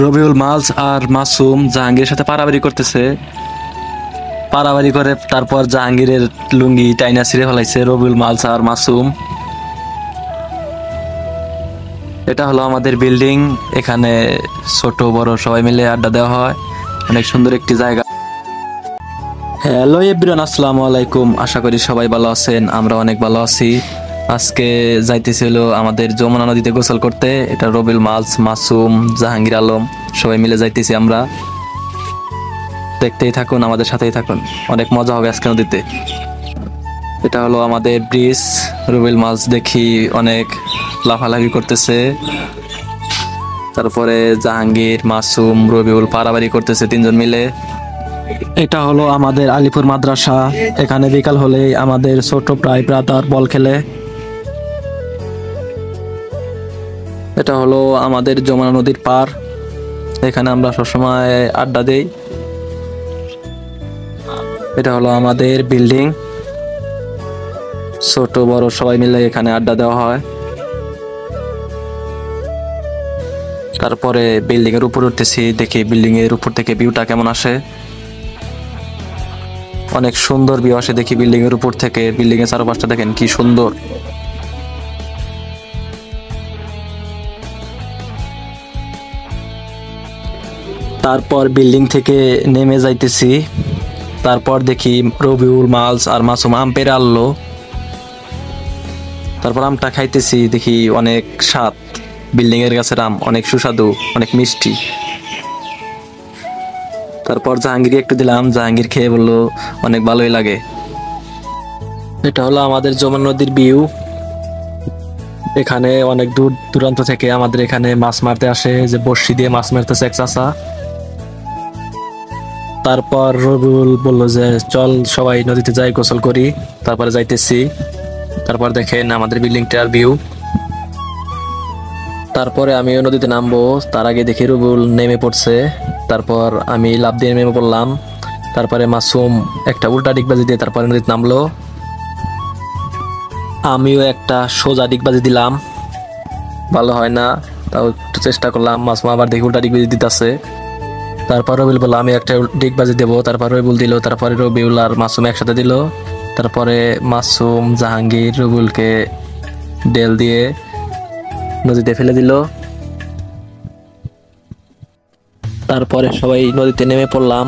Rabiul mulch আর মাসুম জাহাঙ্গীরের সাথে পারাবাড়ি করতেছে। পারাবাড়ি করে তারপর জাহাঙ্গীরের লুঙ্গি টাইনা ছিঁড়ে ফেলাইছে রবিউল মালস আর মাসুম। এটা হলো আমাদের বিল্ডিং। এখানে ছোট বড় সবাই মিলে আড্ডা দেওয়া হয়। অনেক সুন্দর একটি জায়গা। হ্যালো এভরিওয়ান, আসসালামু আলাইকুম। আশা করি সবাই ভালো আছেন, আমরা অনেক ভালো আছি। আজকে যাইতেছিল আমাদের যমুনা নদীতে গোসল করতে। এটা রবিউল মালস, মাসুম, জাহাঙ্গীর আলম সবাই মিলে যাইতেছি আমরা। দেখতেই থাকুন, আমাদের সাথেই থাকুন, অনেক মজা হবে আজকে নদীতে। এটা হলো আমাদের ব্রিজ। রবিউল মালস দেখি অনেক লাফালাফি করতেছে। তারপরে জাহাঙ্গীর, মাসুম, রবিউল পারাবাড়ি করতেছে তিনজন মিলে। এটা হলো আমাদের আলিপুর মাদ্রাসা। এখানে বিকাল হলে আমাদের ছোট প্রায় ব্রাদার বল খেলে। এটা হলো আমাদের যমুনা নদীর পার। এখানে আমরা সবসময় আড্ডা দেই। এটা হলো আমাদের বিল্ডিং। ছোট বড় সবাই মিলে এখানে আড্ডা দেওয়া হয়। তারপরে বিল্ডিং এর উপর উঠতেছি, দেখি বিল্ডিং এর উপর থেকে ভিউটা কেমন আসে। অনেক সুন্দর ভিউ আসে দেখি বিল্ডিং এর উপর থেকে। বিল্ডিং এর চারপাশটা দেখেন কি সুন্দর। তারপর বিল্ডিং থেকে নেমে যাইতেছি। তারপর দেখি রবিউল মালস আর মাসুম আম পেড়ে আনলো। তারপর আমটা খাইতেছি, দেখি অনেক স্বাদ। বিল্ডিং এর গাছের আম অনেক সুস্বাদু, অনেক মিষ্টি। তারপর জাহাঙ্গীর একটু দিলাম, জাহাঙ্গীর খেয়ে বললো অনেক ভালোই লাগে। এটা হলো আমাদের যমুনা নদীর ভিউ। এখানে অনেক দূর দূরান্ত থেকে আমাদের এখানে মাছ মারতে আসে, যে বড়শি দিয়ে মাছ মারতেছে এক চাচা। তারপর রবিউল বললো যে চল সবাই নদীতে যাই, গোসল করি। তারপরে যাইতেছি। তারপর দেখেন আমাদের বিল্ডিংটার ভিউ। তারপরে আমিও নদীতে নামবো, তার আগে দেখি রবিউল নেমে পড়ছে। তারপর আমি লাফ দিয়ে নেমে পড়লাম। তারপরে মাসুম একটা উল্টা ডিগবাজি দিয়ে তারপরে নদীতে নামলো। আমিও একটা সোজা ডিগবাজি দিলাম, ভালো হয় না, তাও একটু চেষ্টা করলাম। মাসুম আবার দেখি উল্টা ডিগবাজি দিতেছে। তারপর রবিউল বললো আমি একটা ডিগবাজি দেবো। তারপর রবিউল দিল। তারপরে রবিউল আর মাসুম একসাথে দিল। তারপরে মাসুম, জাহাঙ্গীর রবিউলকে ডেল দিয়ে নদীতে ফেলে দিল। তারপরে সবাই নদীতে নেমে পড়লাম।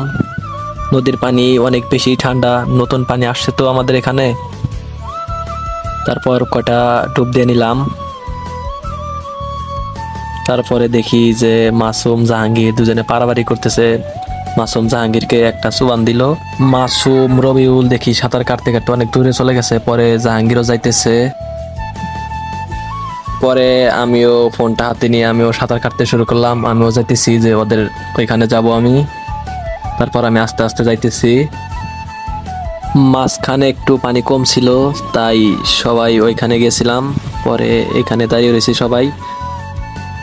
নদীর পানি অনেক বেশি ঠান্ডা, নতুন পানি আসছে তো আমাদের এখানে। তারপর কটা ডুব দিয়ে নিলাম। তারপরে দেখি যে মাসুম জাহাঙ্গীর দুজনে পারাবাড়ি করতেছে। মাসুম জাহাঙ্গীরকে একটা চুবান দিল। মাসুম রবিউল দেখি সাঁতার কাটতে কাটতে অনেক দূরে চলে গেছে। পরে জাহাঙ্গীরও যাইতেছে। পরে আমিও ফোনটা হাতে নিয়ে আমিও সাঁতার কাটতে শুরু করলাম। আমিও যাইতেছি যে ওদের ওইখানে যাব আমি। তারপর আমি আস্তে আস্তে যাইতেছি। মাঝখানে একটু পানি কম ছিল, তাই সবাই ওইখানে গেছিলাম। পরে এখানে দাঁড়িয়ে রয়েছি সবাই।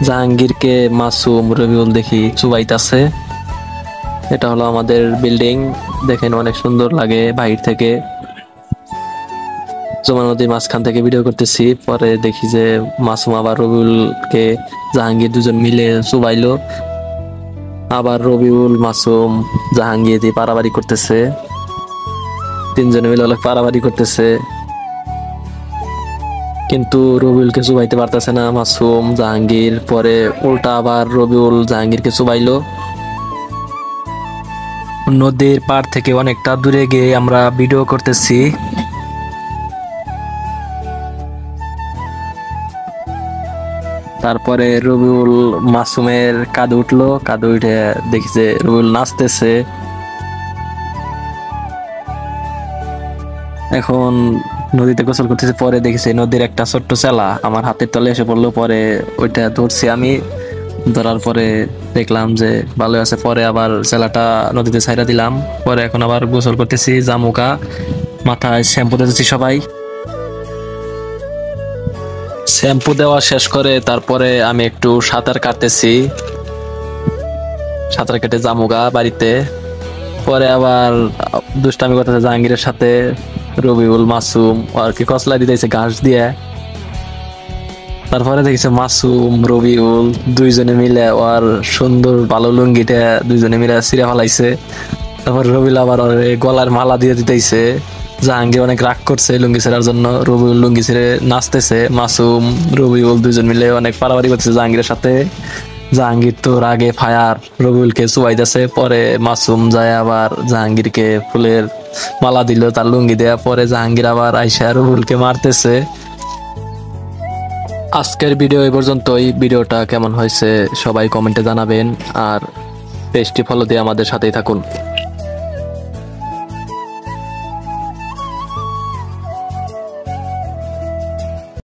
জাহাঙ্গীরকে মাসুম রবিউল দেখি চুবাইতাছে। এটা হলো আমাদের বিল্ডিং, দেখেন অনেক সুন্দর লাগে বাহির থেকে। যমুনা নদীর মাঝখান থেকে ভিডিও করতেছি। পরে দেখি যে মাসুম আবার রবিউলকে জাহাঙ্গীর দুজন মিলে চুবাইলো। আবার রবিউল, মাসুম, জাহাঙ্গীর দিয়ে পারাবাড়ি করতেছে। তিনজনে মিলে অনেক পারাবাড়ি করতেছে, কিন্তু রবিউলকে চুবাইতে পারতেছে না মাসুম জাহাঙ্গীর। পরে উল্টা আবার রবিউল জাহাঙ্গীরকে চুবাইলো। নদীর পার থেকে অনেকটা দূরে গিয়ে আমরা ভিডিও করতেছি। তারপরে রবিউল মাসুমের কাঁধে উঠলো। কাঁধে উঠে দেখি যে রবিউল নাচতেছে। এখন নদীতে গোসল করতেছে। পরে দেখেছি নদীর একটা ছোট্ট চেলা আমার হাতের তলে এসে পড়লো। পরে ওইটা ধরছি আমি। ধরার পরে দেখলাম যে ভালো আছে। পরে আবার চেলাটা নদীতে ছাইরা দিলাম। পরে এখন আবার গোসল করতেছি। জামুকা মাথায় শ্যাম্পু দিতেছি সবাই। শ্যাম্পু দেওয়া শেষ করে তারপরে আমি একটু সাঁতার কাটতেছি। সাঁতার কেটে জামুগা বাড়িতে। পরে আবার দুষ্টামি করতেছে জাহাঙ্গীরের সাথে। রবিউল, মাসুম আর কি কসলা দিতেছে ঘাস দিয়ে। তারপরে দেখছে মাসুম রবিউল দুইজনে মিলে আর সুন্দর ভালো লুঙ্গিটা দুইজনে মিলে ছিঁড়ে ফেলাইছে। তারপর রবিউল আবার ওর গলার মালা দিয়ে দিতেছে। জাহাঙ্গীর অনেক রাগ করছে লুঙ্গি ছেড়ার জন্য, রবিউল লুঙ্গি ছেড়ে নাচতেছে। মাসুম রবিউল দুইজন মিলে অনেক পারাপারি করছে জাহাঙ্গীরের সাথে। জাহাঙ্গীর তো রাগে ফায়ার, রবিউলকে চুবাইতেছে। পরে মাসুম যায় আবার জাহাঙ্গীরকে ফুলের মালা দিল তার লুঙ্গি দেয়া। পরে জাহাঙ্গীর আবার আইসা রবিউলকে মারতেছে। আজকের ভিডিও এই পর্যন্তই। ভিডিওটা কেমন হয়েছে সবাই কমেন্টে জানাবেন, আর পেজটি ফলো দিয়ে আমাদের সাথেই থাকুন।